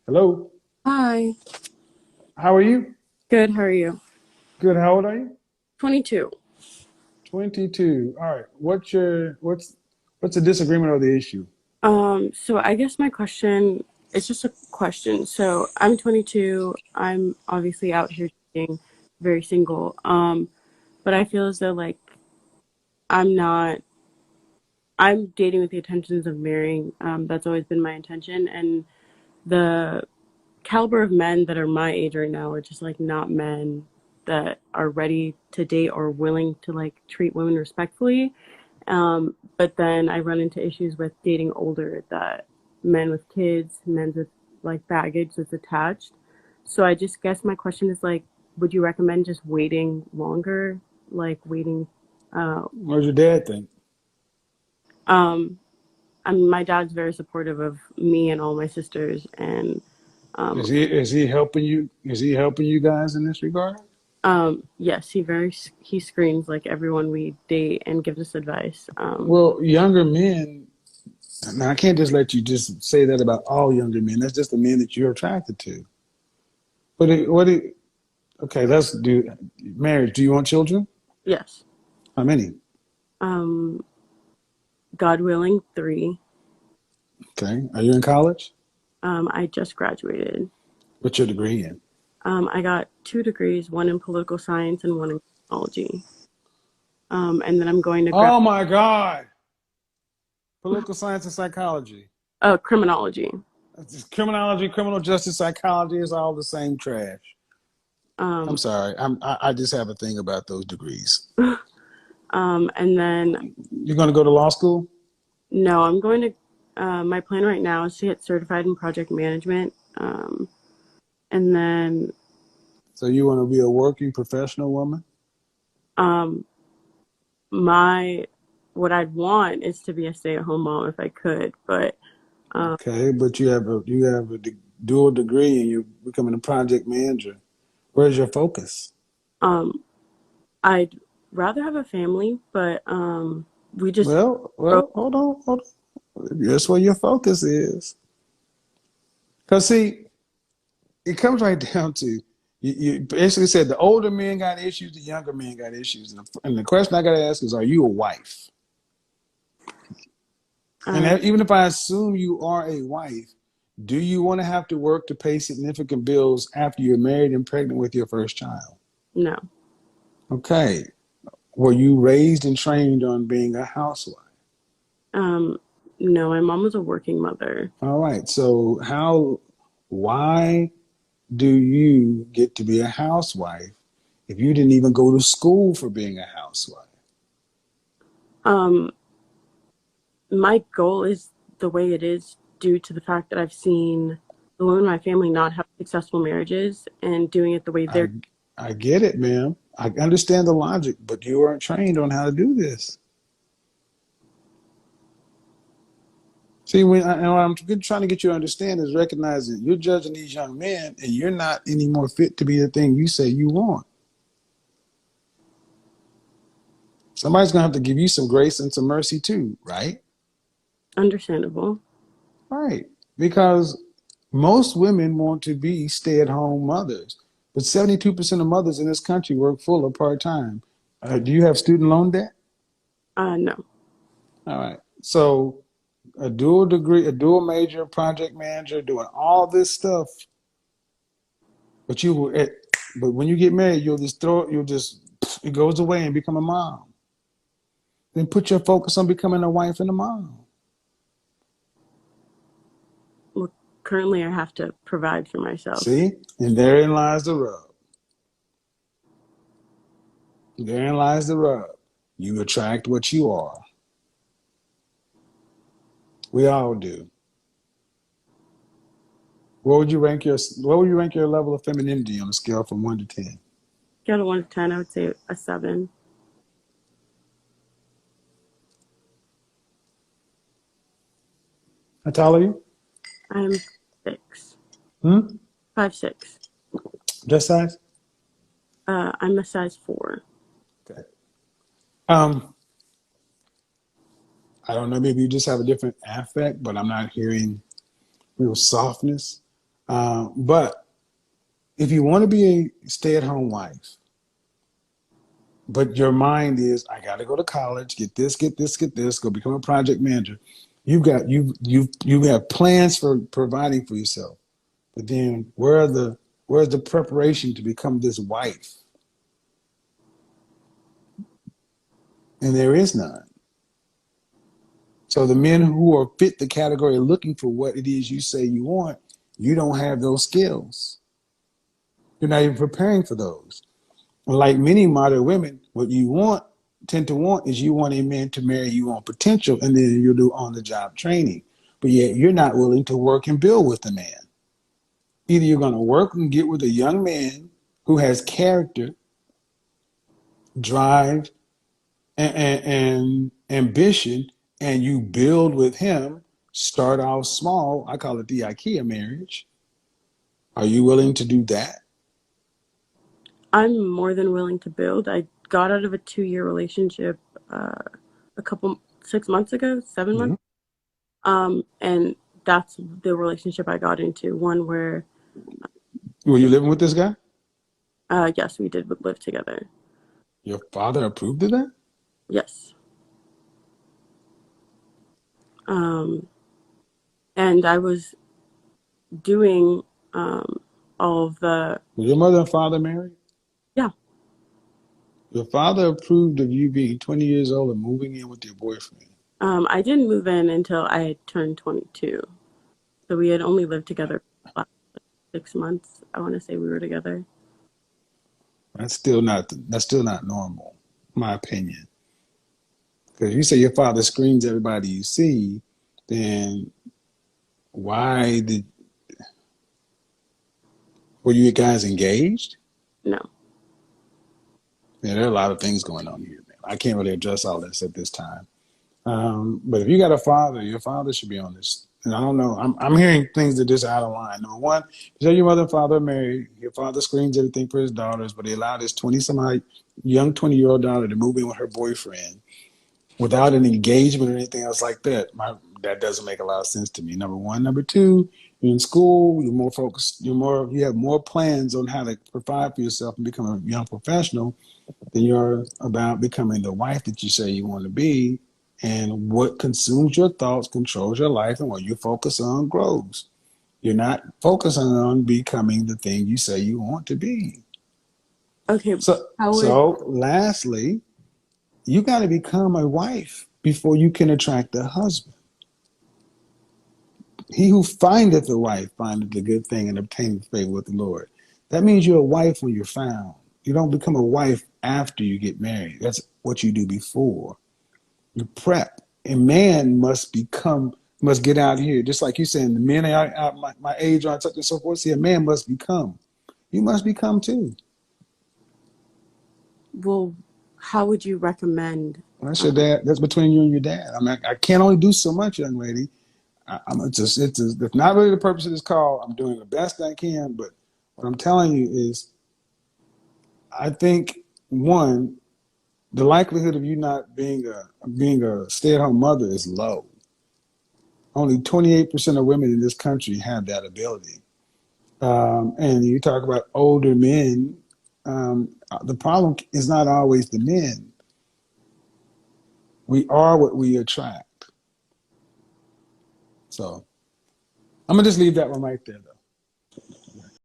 Hello. Hi. How are you? Good. How are you? Good. How old are you? 22. 22. All right. What's the disagreement or the issue? So I guess my question it's just a question. So I'm 22. I'm obviously out here dating, very single. But I feel as though like I'm not I'm dating with the intentions of marrying. That's always been my intention. And the caliber of men that are my age right now are just like not men that are ready to date or willing to like treat women respectfully. But then I run into issues with dating older that men with kids, men with like baggage that's attached. So I just guess my question is like, would you recommend just waiting longer? Like waiting, uh, What does your dad think? um, I mean, my dad's very supportive of me and all my sisters, and Is um, he helping you? Is he helping you guys in this regard? yes, he screens like everyone we date and gives us advice. Well, younger men. Now, I can't just let you just say that about all younger men. That's just the men that you're attracted to. But okay, let's do marriage. Do you want children? Yes. How many? Um, God willing, 3. Okay. Are you in college? I just graduated. What's your degree in? I got 2 degrees, one in political science and one in criminology. And then I'm going to Oh my God. Political science and psychology. criminology. Criminology, criminal justice, psychology is all the same trash. I'm Um, sorry. I just have a thing about those degrees. and then You're going to go to law school? no, I'm going to. My plan right now is to get certified in project management. And then So you want to be a working professional woman? um, my what I'd want is to be a stay-at-home mom if I could, but um, Okay, but you have a dual degree and you're becoming a project manager. Where's your focus? um, I'd rather have a family, but we just Hold on. That's where your focus is. Because see, it comes right down to you basically said the older men got issues, the younger men got issues. And the question I got to ask is, are you a wife? And uh, even if I assume you are a wife, do you want to have to work to pay significant bills after you're married and pregnant with your first child? no. Okay. Were you raised and trained on being a housewife? Um, no, my mom was a working mother. All right. So why do you get to be a housewife if you didn't even go to school for being a housewife? Um, my goal is the way it is due to the fact that I've seen the women in my family not have successful marriages and doing it the way I they're. I get it, ma'am. I understand the logic, but you weren't trained on how to do this. See, and what I'm trying to get you to understand is recognizing you're judging these young men, and you're not any more fit to be the thing you say you want. Somebody's gonna have to give you some grace and some mercy too, right? Understandable. Right. Because most women want to be stay-at-home mothers, but 72% of mothers in this country work full or part-time. Do you have student loan debt? No. All right. So a dual degree, a dual major, project manager, doing all this stuff, but but when you get married, you'll just, it goes away and become a mom. Then put your focus on becoming a wife and a mom. Well, currently I have to provide for myself. See? And therein lies the rub. Therein lies the rub. You attract what you are. We all do. What would you rank your level of femininity on a scale from 1 to 10? Out of 1 to 10, I would say a 7. How tall are you? I'm 6. Hmm? 5'6". Dress size? I'm a size 4. Okay. Um, I don't know, maybe you just have a different affect, but I'm not hearing real softness. But if you want to be a stay-at-home wife, but your mind is, I got to go to college, get this, get this, get this, go become a project manager. You have plans for providing for yourself, but then where's the preparation to become this wife? And there is none. So the men who are fit the category of looking for what it is you say you want, you don't have those skills. You're not even preparing for those. Like many modern women, what you want tend to want is you want a man to marry you on potential, and then you'll do on the job training. But yet you're not willing to work and build with the man. Either you're going to work and get with a young man who has character, drive, and ambition, and you build with him. Start off small. I call it the IKEA marriage. Are you willing to do that? I'm more than willing to build. I got out of a 2 year relationship uh, a couple 6 months ago, 7 months. Mm-hmm. And that's the relationship I got into. One where, Were you living with this guy? yes, we did live together. Your father approved of that? Yes. Um, and I was doing all of the, Were your mother and father married? yeah. Your father approved of you being 20 years old and moving in with your boyfriend. I didn't move in until I had turned 22. So we had only lived together for about 6 months. I want to say we were together. That's still not normal, in my opinion. Because you say your father screens everybody you see, then why did were you guys engaged? No. Yeah, there are a lot of things going on here, man. I can't really address all this at this time. But if you got a father, your father should be on this. And I don't know. I'm hearing things that just out of line. Number one, you say your mother and father are married. Your father screens everything for his daughters, but he allowed his 20 some odd young 20-year-old daughter to move in with her boyfriend without an engagement or anything else like that. That doesn't make a lot of sense to me. Number one. Number two, you're in school, you're more focused, you have more plans on how to provide for yourself and become a young professional than you're about becoming the wife that you say you want to be. And what consumes your thoughts controls your life, and what you focus on grows. You're not focusing on becoming the thing you say you want to be. Okay. So, How would, so lastly, you got to become a wife before you can attract a husband. He who findeth a wife findeth a good thing and obtaineth favor with the Lord. That means you're a wife when you're found. You don't become a wife after you get married. That's what you do before. You prep. A man must get out here, just like you saying, the men are out my age are such and so forth. See, a man must become. You must become too. well, how would you recommend? That's your dad. That's between you and your dad. I mean, I can't only do so much, young lady. It's not really the purpose of this call. I'm doing the best I can, but what I'm telling you is, I think one, the likelihood of you not being a stay at home mother is low. Only 28% of women in this country have that ability. And you talk about older men. The problem is not always the men. We are what we attract. So I'm gonna just leave that one right there, though.